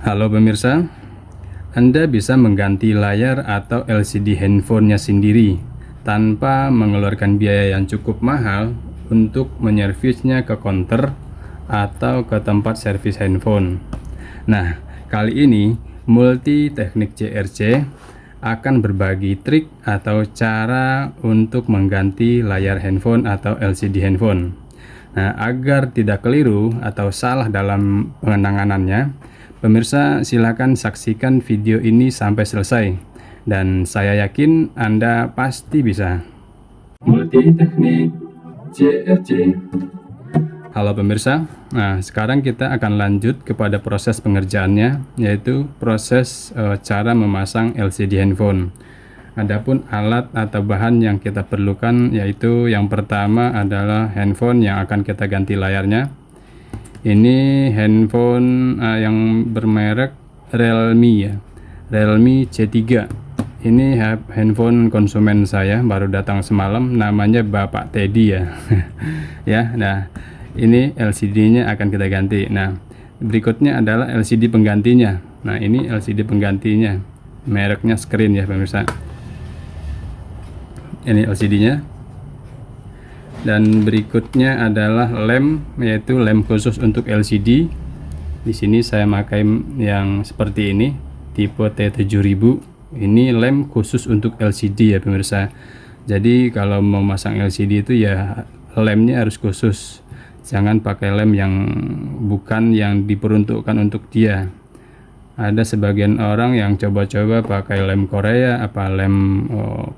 Halo pemirsa, Anda bisa mengganti layar atau LCD handphonenya sendiri tanpa mengeluarkan biaya yang cukup mahal untuk menyervisnya ke counter atau ke tempat servis handphone. Nah, kali ini Multi Teknik CRC akan berbagi trik atau cara untuk mengganti layar handphone atau LCD handphone. Nah, agar tidak keliru atau salah dalam penanganannya, pemirsa silakan saksikan video ini sampai selesai dan saya yakin Anda pasti bisa. Multi Teknik CRC. Halo pemirsa, nah sekarang kita akan lanjut kepada proses pengerjaannya, yaitu proses cara memasang LCD handphone. Adapun alat atau bahan yang kita perlukan yaitu yang pertama adalah handphone yang akan kita ganti layarnya. Ini handphone yang bermerek Realme ya, Realme C3. Ini handphone konsumen saya baru datang semalam, namanya Bapak Teddy ya. Ya, nah ini LCD-nya akan kita ganti. Nah, berikutnya adalah LCD penggantinya. Nah, ini LCD penggantinya. Mereknya Screen ya, pemirsa. Ini LCD-nya. Dan berikutnya adalah lem, yaitu lem khusus untuk LCD. Di sini saya pakai yang seperti ini, tipe T7000. Ini lem khusus untuk LCD ya, pemirsa. Jadi kalau mau masang LCD itu ya lemnya harus khusus. Jangan pakai lem yang bukan yang diperuntukkan untuk dia. Ada sebagian orang yang coba-coba pakai lem Korea, apa lem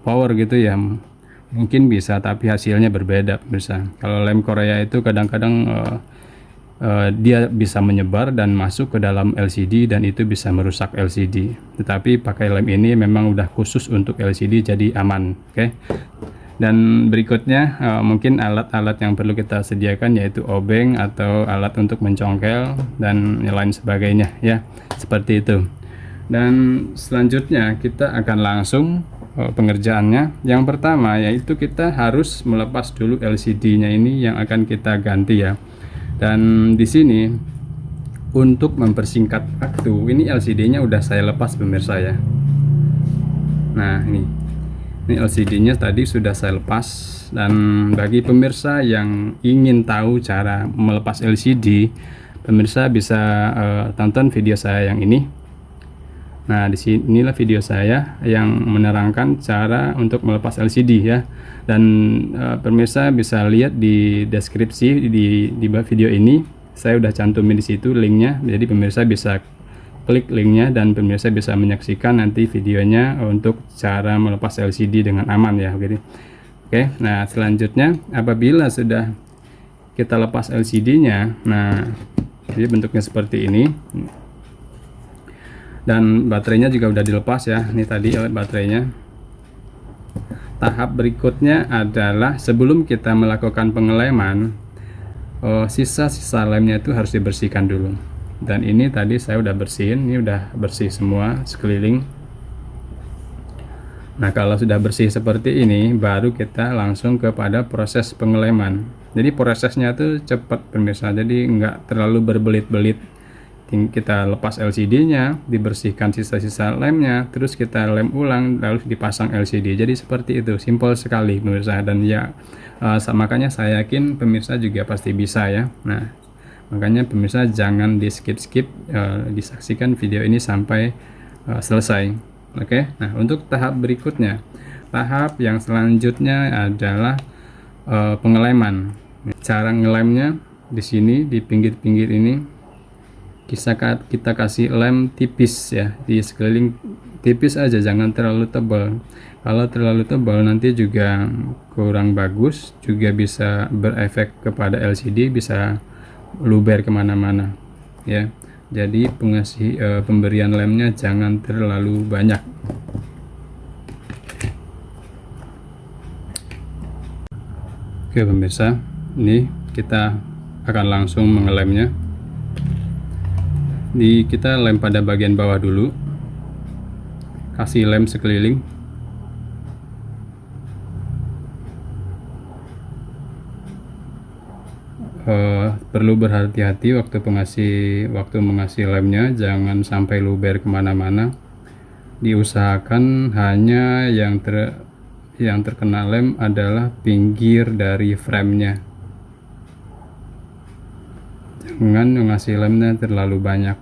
power gitu ya, mungkin bisa, tapi hasilnya berbeda pemirsa. Kalau lem Korea itu kadang-kadang dia bisa menyebar dan masuk ke dalam LCD dan itu bisa merusak LCD. Tetapi pakai lem ini memang udah khusus untuk LCD, jadi aman. Oke. Dan berikutnya mungkin alat-alat yang perlu kita sediakan yaitu obeng atau alat untuk mencongkel dan lain sebagainya ya, seperti itu. Dan selanjutnya kita akan langsung pengerjaannya. Yang pertama yaitu kita harus melepas dulu LCD-nya ini yang akan kita ganti ya. Dan di sini untuk mempersingkat waktu, ini LCD-nya udah saya lepas pemirsa ya. Nah, ini LCD-nya tadi sudah saya lepas. Dan bagi pemirsa yang ingin tahu cara melepas LCD, pemirsa bisa tonton video saya yang ini. Nah, di sinilah video saya yang menerangkan cara untuk melepas LCD ya. Dan pemirsa bisa lihat di deskripsi di video ini, saya udah cantumin di situ linknya. Jadi pemirsa bisa klik linknya dan pemirsa bisa menyaksikan nanti videonya untuk cara melepas LCD dengan aman ya. Oke, nah selanjutnya apabila sudah kita lepas LCD-nya, nah jadi bentuknya seperti ini. Dan baterainya juga udah dilepas ya. Ini tadi baterainya. Tahap berikutnya adalah sebelum kita melakukan pengeleman, sisa-sisa lemnya itu harus dibersihkan dulu. Dan ini tadi saya udah bersihin, ini udah bersih semua sekeliling. Nah, kalau sudah bersih seperti ini, baru kita langsung kepada proses pengeleman. Jadi prosesnya tuh cepat pemirsa, jadi nggak terlalu berbelit-belit. Kita lepas LCD-nya, dibersihkan sisa-sisa lemnya, terus kita lem ulang, lalu dipasang LCD. Jadi seperti itu, simpel sekali pemirsa. Dan ya makanya saya yakin pemirsa juga pasti bisa ya. Nah, makanya pemirsa jangan di skip-skip, disaksikan video ini sampai selesai. Oke. Nah, untuk tahap berikutnya, tahap yang selanjutnya adalah pengeleman. Cara ngelemnya di sini, di pinggir-pinggir ini kita kasih lem tipis ya, di sekeliling tipis aja, jangan terlalu tebal. Kalau terlalu tebal nanti juga kurang bagus, juga bisa berefek kepada LCD, bisa luber kemana-mana ya. Jadi pemberian lemnya jangan terlalu banyak. Oke pemirsa, ini kita akan langsung mengelemnya. Kita lem pada bagian bawah dulu, kasih lem sekeliling. perlu berhati-hati waktu mengasih lemnya, jangan sampai luber kemana-mana. Diusahakan hanya yang terkena lem adalah pinggir dari framenya, jangan mengasih lemnya terlalu banyak.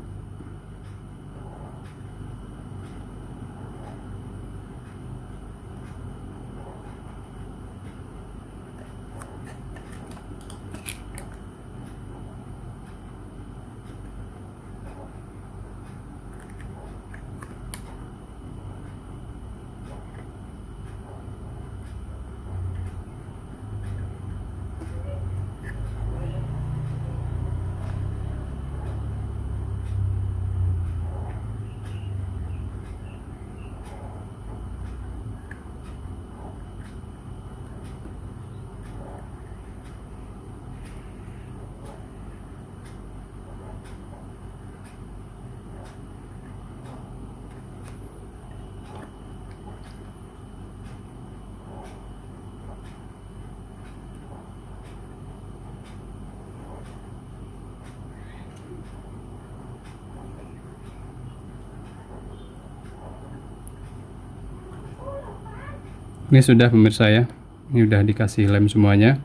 Ini sudah pemirsa ya, ini udah dikasih lem semuanya.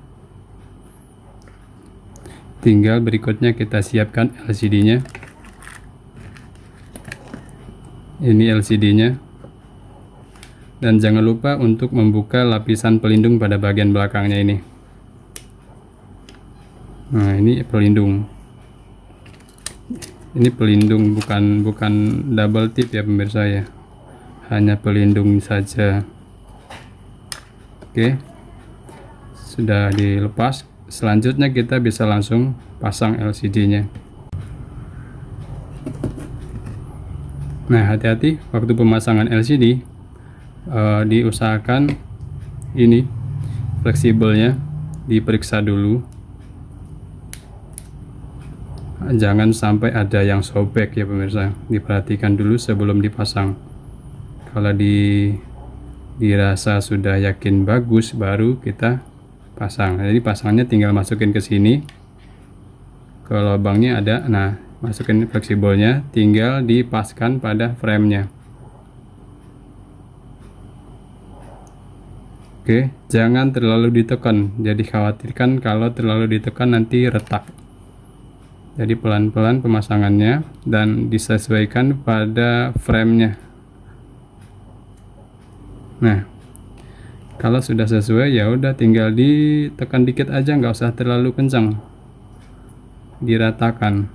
Tinggal berikutnya kita siapkan LCD-nya. Ini LCD-nya. Dan jangan lupa untuk membuka lapisan pelindung pada bagian belakangnya ini. Nah, ini pelindung. Ini pelindung, bukan double tip ya pemirsa ya. Hanya pelindung saja. Oke, sudah dilepas. Selanjutnya kita bisa langsung pasang LCD-nya. Nah, hati-hati waktu pemasangan LCD, diusahakan ini fleksibelnya diperiksa dulu. Jangan sampai ada yang sobek ya pemirsa. Diperhatikan dulu sebelum dipasang. Kalau dirasa sudah yakin bagus, baru kita pasang. Jadi pasangnya tinggal masukin ke sini, ke lubangnya ada. Nah, masukin fleksibelnya, tinggal dipaskan pada framenya. Oke, jangan terlalu ditekan. Jadi khawatirkan kalau terlalu ditekan nanti retak. Jadi pelan-pelan pemasangannya dan disesuaikan pada framenya. Nah, kalau sudah sesuai ya udah tinggal ditekan dikit aja, nggak usah terlalu kencang, diratakan.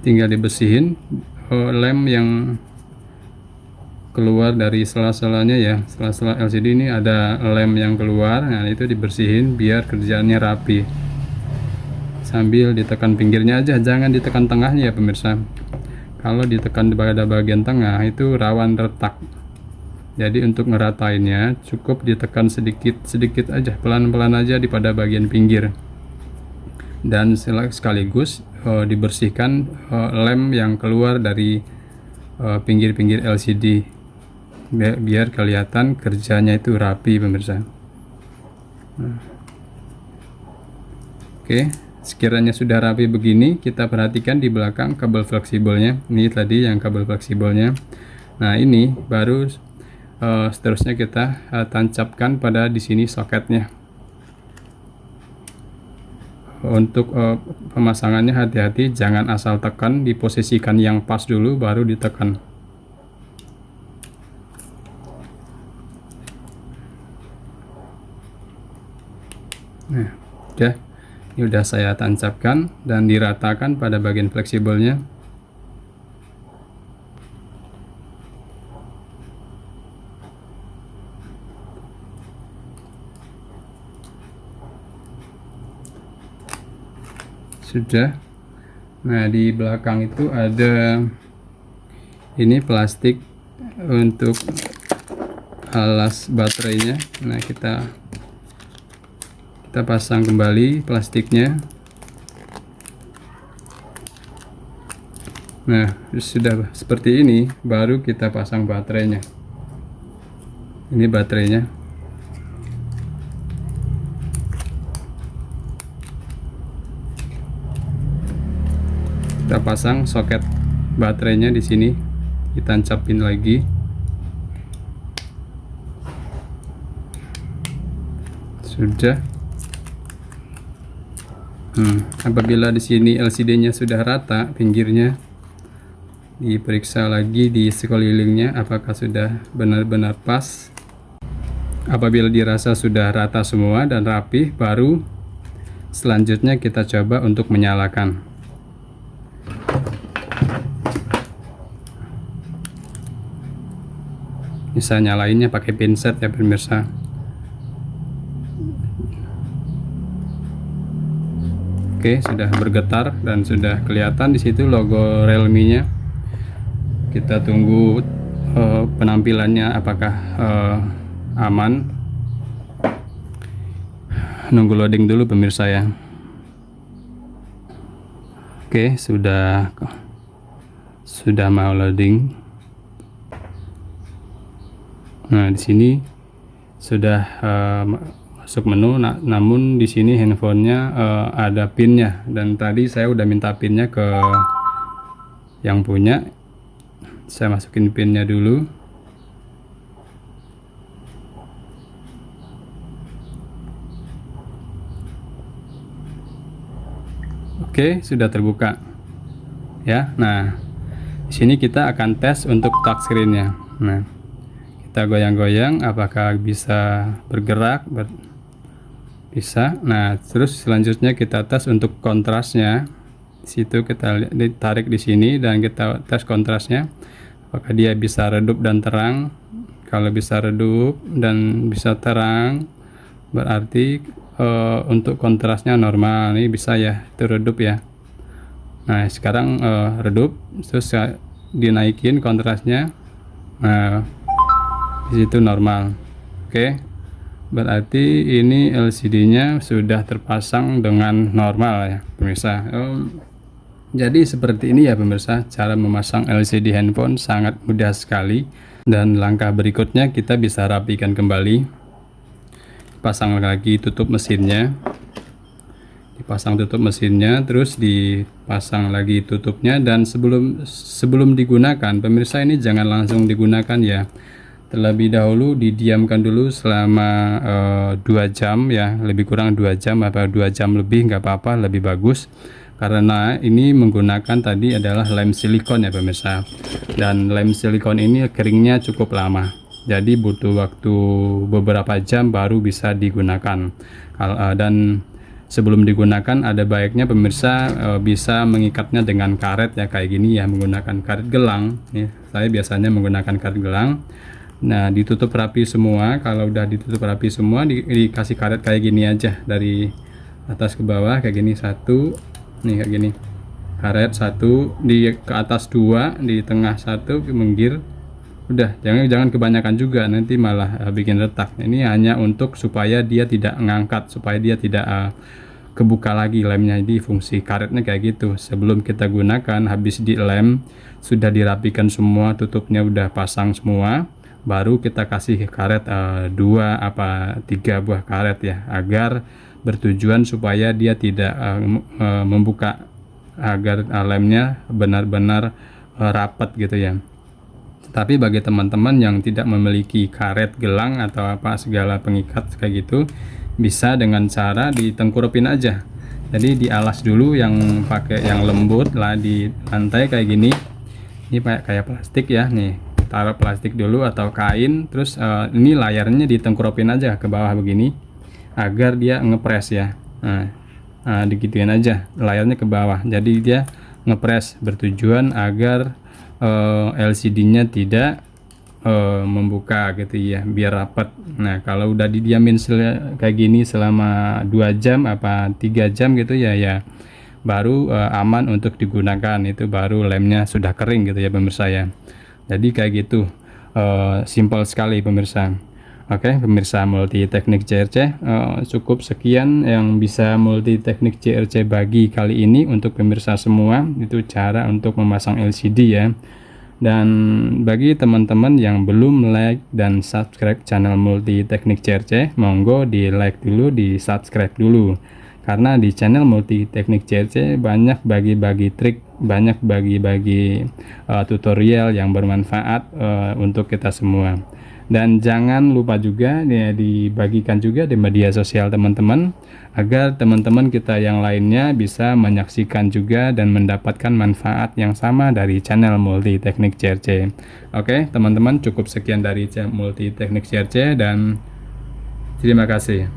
Tinggal dibersihin lem yang keluar dari sela-selanya ya. Sela-sela LCD ini ada lem yang keluar. Nah, itu dibersihin biar kerjaannya rapi. Sambil ditekan pinggirnya aja, jangan ditekan tengahnya ya pemirsa. Kalau ditekan pada bagian tengah itu rawan retak. Jadi untuk ngeratainnya cukup ditekan sedikit aja, pelan-pelan aja pada bagian pinggir. Dan sekaligus dibersihkan lem yang keluar dari pinggir-pinggir LCD biar kelihatan kerjanya itu rapi pemirsa. Oke, sekiranya sudah rapi begini, kita perhatikan di belakang kabel fleksibelnya. Ini tadi yang kabel fleksibelnya. Nah, ini baru seterusnya kita tancapkan pada di sini soketnya. Untuk pemasangannya hati-hati, jangan asal tekan, diposisikan yang pas dulu baru ditekan. Nah, ini udah saya tancapkan dan diratakan pada bagian fleksibelnya. Sudah. Nah, di belakang itu ada ini plastik untuk alas baterainya. Nah, kita pasang kembali plastiknya. Nah, sudah seperti ini, baru kita pasang baterainya. Ini baterainya. Kita pasang soket baterainya di sini, ditancapin lagi. Sudah. Apabila di sini LCD-nya sudah rata pinggirnya, diperiksa lagi di sekelilingnya apakah sudah benar-benar pas. Apabila dirasa sudah rata semua dan rapi, baru selanjutnya kita coba untuk menyalakan. Bisa nyalainnya pakai pinset ya pemirsa. Oke, sudah bergetar dan sudah kelihatan di situ logo Realme-nya. Kita tunggu penampilannya apakah aman. Nunggu loading dulu pemirsa ya. Oke, sudah mau loading. Nah, di sini sudah masuk menu, namun di sini handphonenya ada pinnya, dan tadi saya udah minta pinnya ke yang punya. Saya masukin pinnya dulu. Oke, sudah terbuka ya. Nah, di sini kita akan tes untuk touchscreen-nya. Nah, kita goyang-goyang apakah bisa bergerak, bisa. Nah, terus selanjutnya kita tes untuk kontrasnya. Situ kita tarik di sini dan kita tes kontrasnya apakah dia bisa redup dan terang. Kalau bisa redup dan bisa terang, berarti untuk kontrasnya normal. Ini bisa ya, itu redup ya. Nah, sekarang redup, terus dinaikin kontrasnya. Nah, di situ normal. Oke, berarti ini LCD-nya sudah terpasang dengan normal ya pemirsa. Jadi seperti ini ya pemirsa, cara memasang LCD handphone sangat mudah sekali. Dan langkah berikutnya kita bisa rapikan kembali. Pasang lagi tutup mesinnya. Dipasang tutup mesinnya, terus dipasang lagi tutupnya. Dan sebelum digunakan pemirsa, ini jangan langsung digunakan ya. Terlebih dahulu didiamkan dulu selama 2 jam ya, lebih kurang 2 jam atau 2 jam lebih nggak apa-apa, lebih bagus. Karena ini menggunakan tadi adalah lem silikon ya pemirsa. Dan lem silikon ini keringnya cukup lama. Jadi butuh waktu beberapa jam baru bisa digunakan. Dan sebelum digunakan ada baiknya pemirsa bisa mengikatnya dengan karet ya, kayak gini ya, menggunakan karet gelang ya. Saya biasanya menggunakan karet gelang. Nah, ditutup rapi semua. Kalau udah ditutup rapi semua, dikasih karet kayak gini aja, dari atas ke bawah kayak gini, satu nih kayak gini, karet satu, di ke atas 2, di tengah 1, minggir. Udah, jangan kebanyakan juga, nanti malah bikin retak. Ini hanya untuk supaya dia tidak ngangkat, supaya dia tidak kebuka lagi lemnya. Jadi fungsi karetnya kayak gitu. Sebelum kita gunakan, habis di lem sudah dirapikan semua, tutupnya udah pasang semua, baru kita kasih karet 2 apa 3 buah karet ya, agar bertujuan supaya dia tidak membuka, agar lemnya benar-benar rapat gitu ya. Tapi bagi teman-teman yang tidak memiliki karet gelang atau apa segala pengikat kayak gitu, bisa dengan cara ditengkurupin aja. Jadi dialas dulu, yang pakai yang lembut lah, di lantai kayak gini. Ini kayak plastik ya, nih taruh plastik dulu atau kain, terus ini layarnya ditengkurupin aja ke bawah begini agar dia ngepres ya. Nah, digituin aja layarnya ke bawah, jadi dia ngepres, bertujuan agar LCD-nya tidak membuka gitu ya, biar rapat. Nah, kalau udah didiamin kayak gini selama 2 jam apa 3 jam gitu ya baru aman untuk digunakan. Itu baru lemnya sudah kering gitu ya pemirsa ya. Jadi kayak gitu. Simpel sekali pemirsa. Oke, pemirsa multi teknik CRC, cukup sekian yang bisa multi teknik CRC bagi kali ini untuk pemirsa semua. Itu cara untuk memasang LCD ya. Dan bagi teman-teman yang belum like dan subscribe channel multi teknik CRC, monggo di like dulu, di subscribe dulu. Karena di channel multi teknik CRC banyak bagi-bagi trik, banyak bagi-bagi tutorial yang bermanfaat untuk kita semua. Dan jangan lupa juga ya, dibagikan juga di media sosial teman-teman, agar teman-teman kita yang lainnya bisa menyaksikan juga dan mendapatkan manfaat yang sama dari channel multi teknik CRC. Oke teman-teman, cukup sekian dari channel multi teknik CRC dan terima kasih.